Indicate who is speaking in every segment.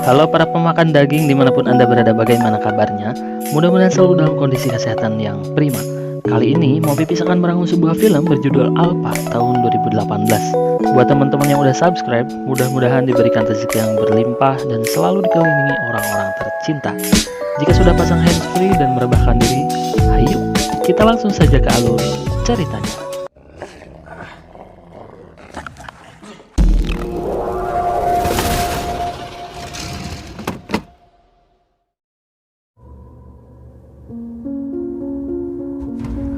Speaker 1: Halo para pemakan daging dimanapun Anda berada, bagaimana kabarnya? Mudah-mudahan selalu dalam kondisi kesehatan yang prima. Kali ini Mau Pipis akan merangkum sebuah film berjudul Alpha tahun 2018. Buat teman-teman yang udah subscribe, mudah-mudahan diberikan rezeki yang berlimpah dan selalu dikelilingi orang-orang tercinta. Jika sudah pasang handsfree dan merebahkan diri, ayo kita langsung saja ke alur ceritanya.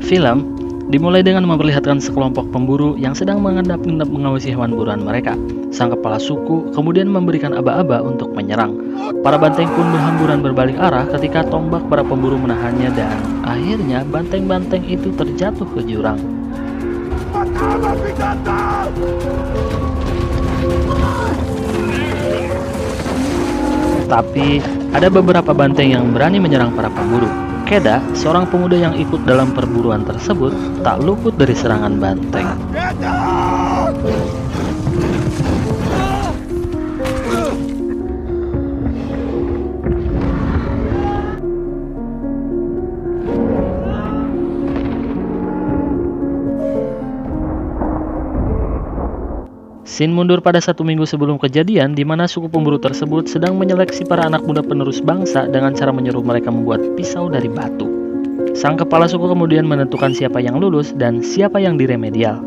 Speaker 1: Film dimulai dengan memperlihatkan sekelompok pemburu yang sedang mengendap-endap mengawasi hewan buruan mereka. Sang kepala suku kemudian memberikan aba-aba untuk menyerang. Para banteng pun berhamburan berbalik arah ketika tombak para pemburu menahannya dan akhirnya banteng-banteng itu terjatuh ke jurang. Tapi ada beberapa banteng yang berani menyerang para pemburu. Keda, seorang pemuda yang ikut dalam perburuan tersebut, tak luput dari serangan banteng. Scene mundur pada 1 minggu sebelum kejadian, di mana suku pemburu tersebut sedang menyeleksi para anak muda penerus bangsa dengan cara menyuruh mereka membuat pisau dari batu. Sang kepala suku kemudian menentukan siapa yang lulus dan siapa yang diremedial.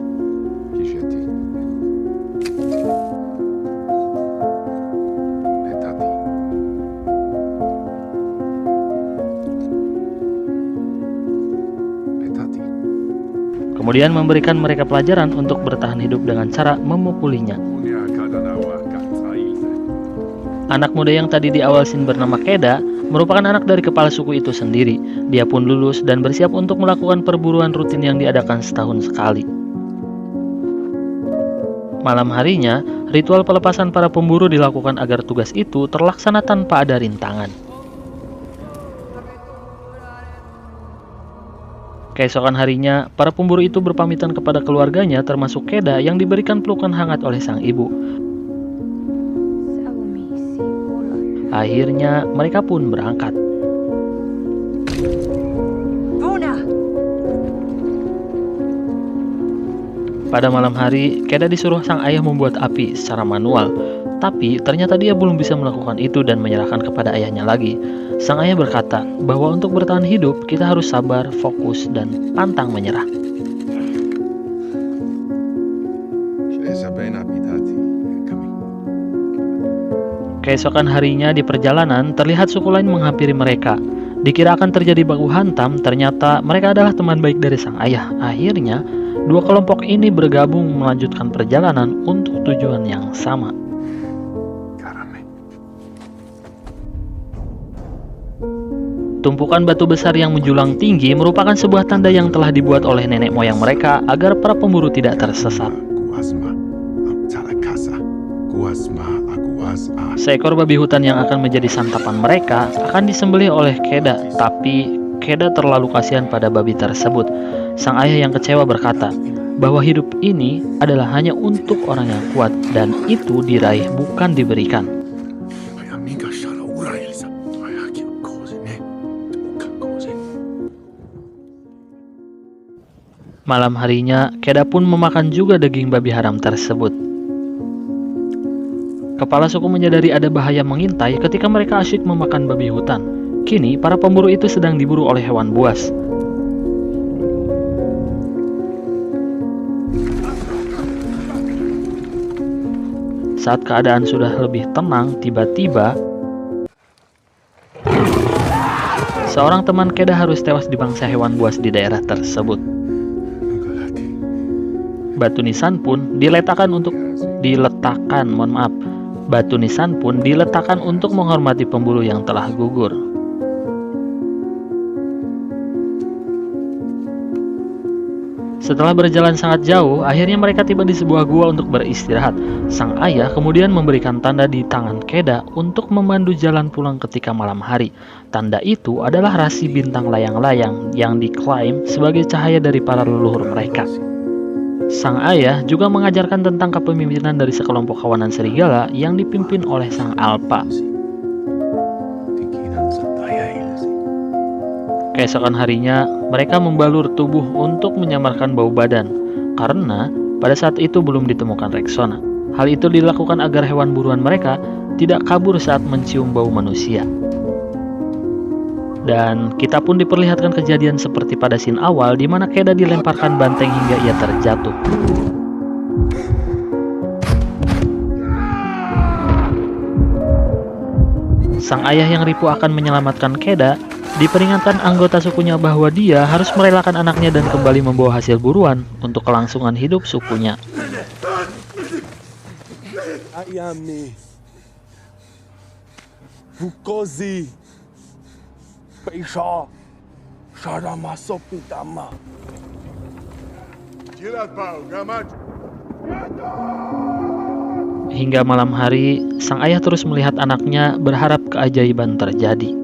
Speaker 1: Kemudian memberikan mereka pelajaran untuk bertahan hidup dengan cara memukulinya. Anak muda yang tadi di awal scene bernama Keda merupakan anak dari kepala suku itu sendiri. Dia pun lulus dan bersiap untuk melakukan perburuan rutin yang diadakan setahun sekali. Malam harinya, ritual pelepasan para pemburu dilakukan agar tugas itu terlaksana tanpa ada rintangan. Keesokan harinya, para pemburu itu berpamitan kepada keluarganya termasuk Keda yang diberikan pelukan hangat oleh sang ibu. Akhirnya, mereka pun berangkat. Pada malam hari, Keda disuruh sang ayah membuat api secara manual. Tapi ternyata dia belum bisa melakukan itu dan menyerahkan kepada ayahnya lagi. Sang ayah berkata bahwa untuk bertahan hidup kita harus sabar, fokus, dan pantang menyerah. Keesokan harinya di perjalanan terlihat suku lain menghampiri mereka. Dikira akan terjadi baku hantam, ternyata mereka adalah teman baik dari sang ayah. Akhirnya, dua kelompok ini bergabung melanjutkan perjalanan untuk tujuan yang sama. Tumpukan batu besar yang menjulang tinggi merupakan sebuah tanda yang telah dibuat oleh nenek moyang mereka agar para pemburu tidak tersesat. Seekor babi hutan yang akan menjadi santapan mereka akan disembelih oleh Keda, tapi Keda terlalu kasihan pada babi tersebut. Sang ayah yang kecewa berkata bahwa hidup ini adalah hanya untuk orang yang kuat dan itu diraih bukan diberikan. Malam harinya, Keda pun memakan juga daging babi haram tersebut. Kepala suku menyadari ada bahaya mengintai ketika mereka asyik memakan babi hutan. Kini, para pemburu itu sedang diburu oleh hewan buas. Saat keadaan sudah lebih tenang, tiba-tiba seorang teman Keda harus tewas dimangsa hewan buas di daerah tersebut. Batu nisan pun diletakkan untuk menghormati pemburu yang telah gugur. Setelah berjalan sangat jauh, akhirnya mereka tiba di sebuah gua untuk beristirahat. Sang ayah kemudian memberikan tanda di tangan Keda untuk memandu jalan pulang ketika malam hari. Tanda itu adalah rasi bintang layang-layang yang diklaim sebagai cahaya dari para leluhur mereka. Sang ayah juga mengajarkan tentang kepemimpinan dari sekelompok kawanan serigala yang dipimpin oleh sang Alpha. Keesokan harinya, mereka membalur tubuh untuk menyamarkan bau badan, karena pada saat itu belum ditemukan Rexona. Hal itu dilakukan agar hewan buruan mereka tidak kabur saat mencium bau manusia. Dan kita pun diperlihatkan kejadian seperti pada scene awal di mana Keda dilemparkan banteng hingga ia terjatuh. Sang ayah yang ripuh akan menyelamatkan Keda diperingatkan anggota sukunya bahwa dia harus merelakan anaknya dan kembali membawa hasil buruan untuk kelangsungan hidup sukunya.
Speaker 2: Ayami, Bukozi, Peisha, Sharama Sopitama.
Speaker 1: Hingga malam hari, sang ayah terus melihat anaknya berharap keajaiban terjadi.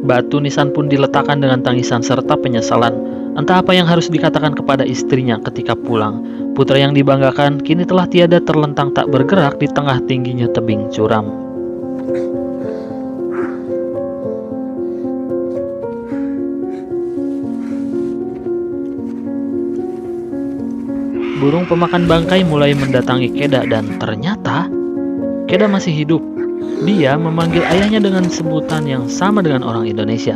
Speaker 1: Batu nisan pun diletakkan dengan tangisan serta penyesalan. Entah apa yang harus dikatakan kepada istrinya ketika pulang. Putra yang dibanggakan kini telah tiada, terlentang tak bergerak di tengah tingginya tebing curam. Burung pemakan bangkai mulai mendatangi Keda dan ternyata Keda masih hidup. Dia memanggil ayahnya dengan sebutan yang sama dengan orang Indonesia.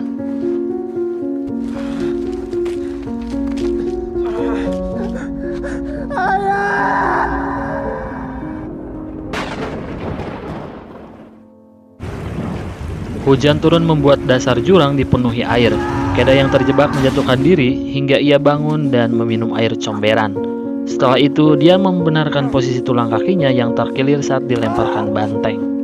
Speaker 1: Hujan turun membuat dasar jurang dipenuhi air. Keda yang terjebak menjatuhkan diri hingga ia bangun dan meminum air comberan. Setelah itu, dia membenarkan posisi tulang kakinya yang terkilir saat dilemparkan banteng.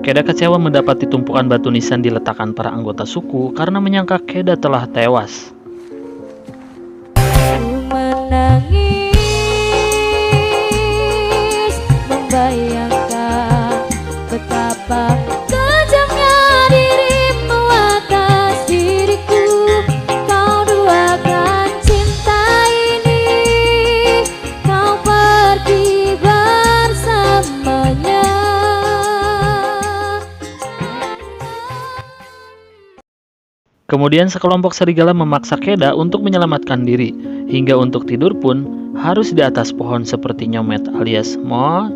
Speaker 1: Keda kecewa mendapati tumpukan batu nisan diletakkan para anggota suku karena menyangka Keda telah tewas.
Speaker 3: Menangis, membayangkan betapa kejamnya dirimu atas diriku. Kau duakan cinta ini, kau pergi bersamanya.
Speaker 1: Kemudian sekelompok serigala memaksa Keda untuk menyelamatkan diri, hingga untuk tidur pun harus di atas pohon seperti nyomet alias monyet.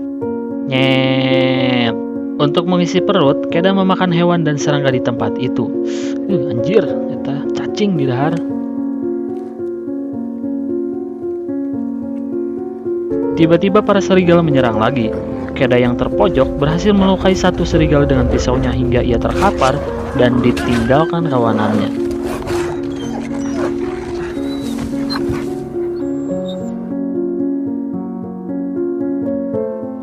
Speaker 1: Untuk mengisi perut, Keda memakan hewan dan serangga di tempat itu. Anjir, eta cacing di dahar. Tiba-tiba para serigala menyerang lagi. Keda yang terpojok berhasil melukai satu serigala dengan pisaunya hingga ia terkapar dan ditinggalkan kawanannya.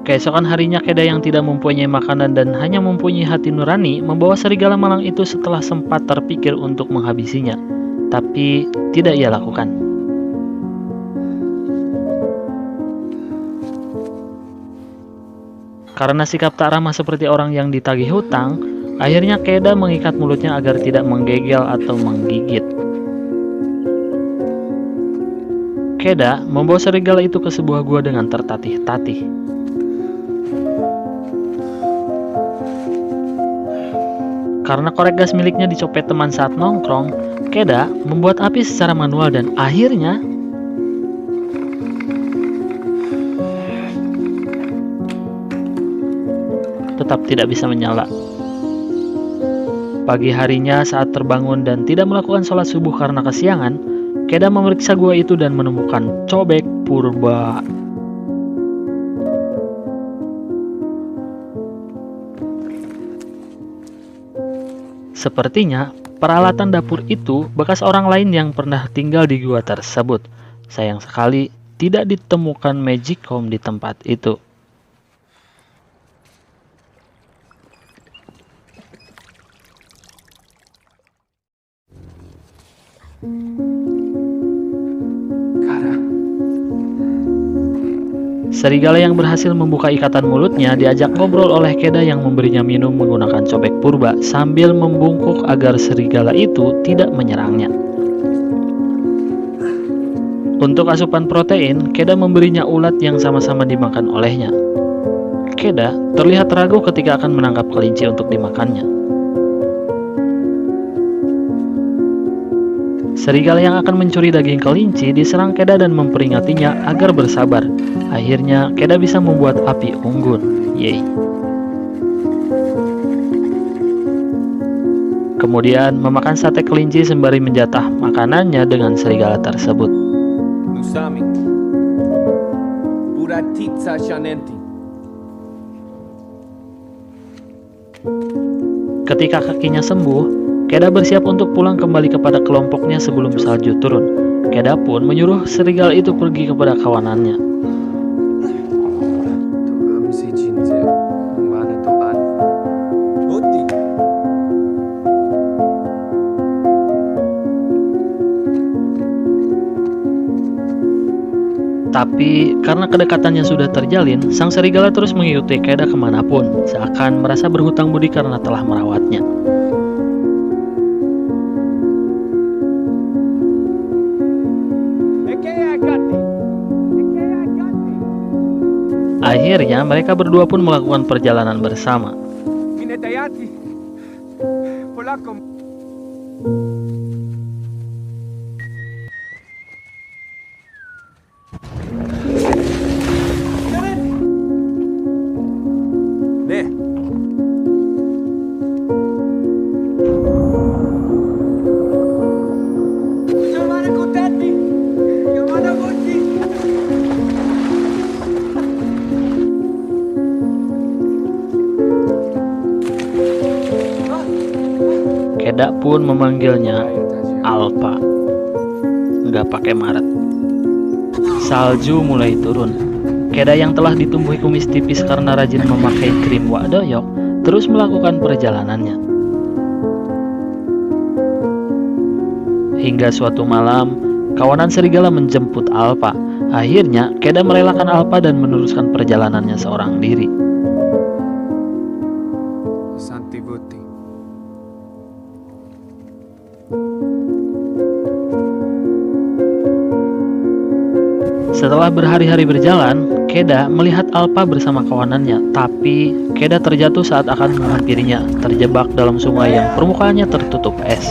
Speaker 1: Keesokan harinya Keda yang tidak mempunyai makanan dan hanya mempunyai hati nurani membawa serigala malang itu setelah sempat terpikir untuk menghabisinya, tapi tidak ia lakukan. Karena sikap tak ramah seperti orang yang ditagih hutang, akhirnya Keda mengikat mulutnya agar tidak menggigil atau menggigit. Keda membawa serigala itu ke sebuah gua dengan tertatih-tatih. Karena korek gas miliknya dicopet teman saat nongkrong, Keda membuat api secara manual dan akhirnya tetap tidak bisa menyala. Pagi harinya saat terbangun dan tidak melakukan sholat subuh karena kesiangan, Keda memeriksa gua itu dan menemukan cobek purba. Sepertinya peralatan dapur itu bekas orang lain yang pernah tinggal di gua tersebut. Sayang sekali tidak ditemukan magicom di tempat itu. Serigala yang berhasil membuka ikatan mulutnya diajak ngobrol oleh Keda yang memberinya minum menggunakan cobek purba sambil membungkuk agar serigala itu tidak menyerangnya. Untuk asupan protein, Keda memberinya ulat yang sama-sama dimakan olehnya. Keda terlihat ragu ketika akan menangkap kelinci untuk dimakannya. Serigala yang akan mencuri daging kelinci diserang Keda dan memperingatinya agar bersabar. Akhirnya Keda bisa membuat api unggun. Yeay. Kemudian memakan sate kelinci sembari menjatah makanannya dengan serigala tersebut.
Speaker 4: Nusami. Buratitsa Shanenti.
Speaker 1: Ketika kakinya sembuh, Keda bersiap untuk pulang kembali kepada kelompoknya sebelum salju turun. Keda pun menyuruh serigala itu pergi kepada kawanannya.
Speaker 4: Togam si Jinze. Mana toan?
Speaker 2: Oti.
Speaker 1: Tapi karena kedekatannya sudah terjalin, sang serigala terus mengikuti Keda kemanapun, seakan merasa berhutang budi karena telah merawatnya. Akhirnya mereka berdua pun melakukan perjalanan bersama.
Speaker 4: Minetayati. Polako.
Speaker 2: Ne.
Speaker 4: Yamana Kutati. Yamana Boti.
Speaker 1: Keda pun memanggilnya Alpa. Nggak pakai Maret. Salju mulai turun. Keda yang telah ditumbuhi kumis tipis karena rajin memakai krim wak doyok terus melakukan perjalanannya. Hingga suatu malam, kawanan serigala menjemput Alpa. Akhirnya, Keda merelakan Alpa dan meneruskan perjalanannya seorang diri.
Speaker 4: Santi Boti.
Speaker 1: Setelah berhari-hari berjalan, Keda melihat Alpa bersama kawanannya, tapi Keda terjatuh saat akan menghampirinya, terjebak dalam sungai yang permukaannya tertutup es.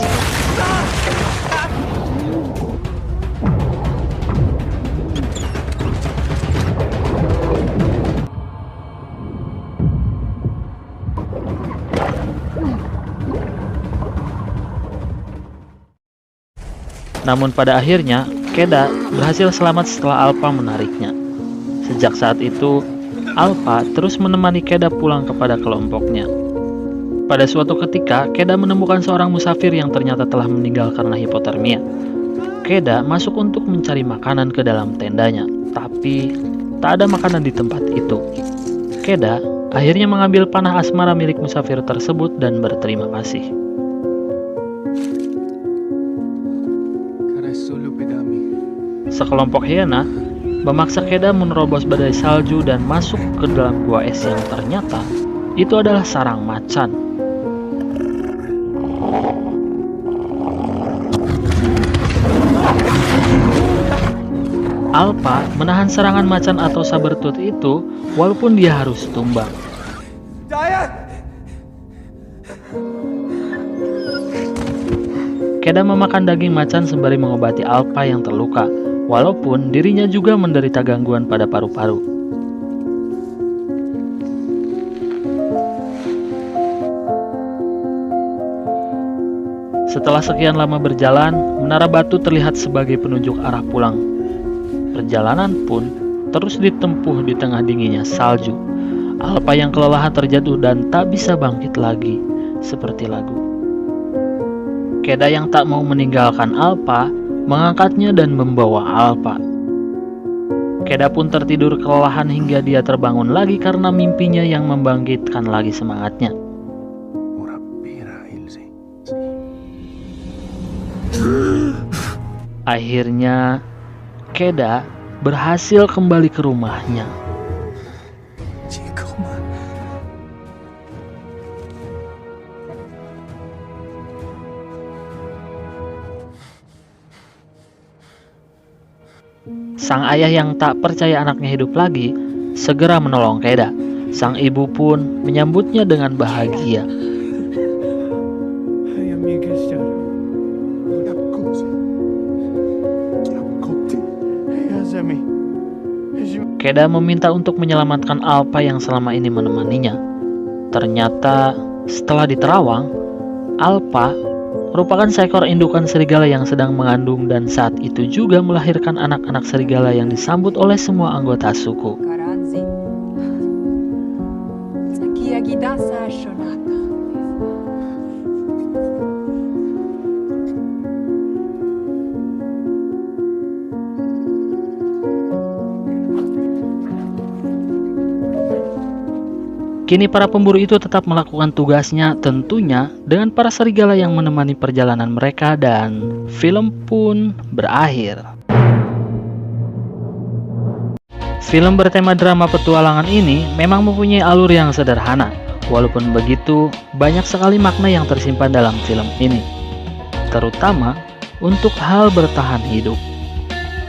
Speaker 1: Namun pada akhirnya, Keda berhasil selamat setelah Alpa menariknya. Sejak saat itu, Alpa terus menemani Keda pulang kepada kelompoknya. Pada suatu ketika, Keda menemukan seorang musafir yang ternyata telah meninggal karena hipotermia. Keda masuk untuk mencari makanan ke dalam tendanya, tapi tak ada makanan di tempat itu. Keda akhirnya mengambil panah asmara milik musafir tersebut dan berterima kasih.
Speaker 4: Karasulu pedami.
Speaker 1: Sekelompok hiena memaksa Keda menerobos badai salju dan masuk ke dalam gua es yang ternyata itu adalah sarang macan. Alpa menahan serangan macan atau sabertooth itu walaupun dia harus tumbang.
Speaker 2: Dayat.
Speaker 1: Keda memakan daging macan sembari mengobati Alpa yang terluka, walaupun dirinya juga menderita gangguan pada paru-paru. Setelah sekian lama berjalan, menara batu terlihat sebagai penunjuk arah pulang. Perjalanan pun terus ditempuh di tengah dinginnya salju. Alpa yang kelelahan terjatuh dan tak bisa bangkit lagi, seperti lagu. Keda yang tak mau meninggalkan Alpa mengangkatnya dan membawa Alpa. Keda pun tertidur kelelahan hingga dia terbangun lagi karena mimpinya yang membangkitkan lagi semangatnya.
Speaker 2: Murapira Ilse.
Speaker 1: Akhirnya, Keda berhasil kembali ke rumahnya.
Speaker 2: Chikoma.
Speaker 1: Sang ayah yang tak percaya anaknya hidup lagi segera menolong Keda. Sang ibu pun menyambutnya dengan bahagia.
Speaker 4: Hej amiga kära.
Speaker 2: Raccoon. Raccotti.
Speaker 4: Hej Azami.
Speaker 1: Keda meminta untuk menyelamatkan Alpa yang selama ini menemaninya. Ternyata setelah diterawang, Alpa merupakan seekor indukan serigala yang sedang mengandung dan saat itu juga melahirkan anak-anak serigala yang disambut oleh semua anggota suku.
Speaker 5: Karanzi. Sakiagidasa Shonata.
Speaker 1: Kini para pemburu itu tetap melakukan tugasnya, tentunya dengan para serigala yang menemani perjalanan mereka, dan film pun berakhir. Film bertema drama petualangan ini memang mempunyai alur yang sederhana. Walaupun begitu, banyak sekali makna yang tersimpan dalam film ini, terutama untuk hal bertahan hidup.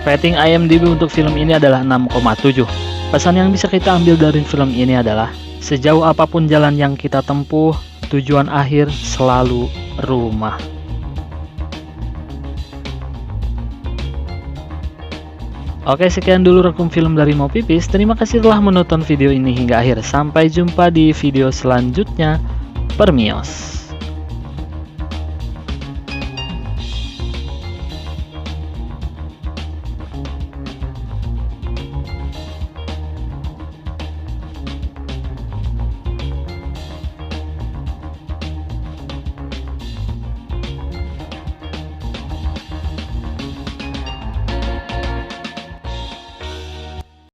Speaker 1: Rating IMDb untuk film ini adalah 6,7. Pesan yang bisa kita ambil dari film ini adalah sejauh apapun jalan yang kita tempuh, tujuan akhir selalu rumah. Oke, sekian dulu rangkum film dari Mau Pipis. Terima kasih telah menonton video ini hingga akhir. Sampai jumpa di video selanjutnya. Permios.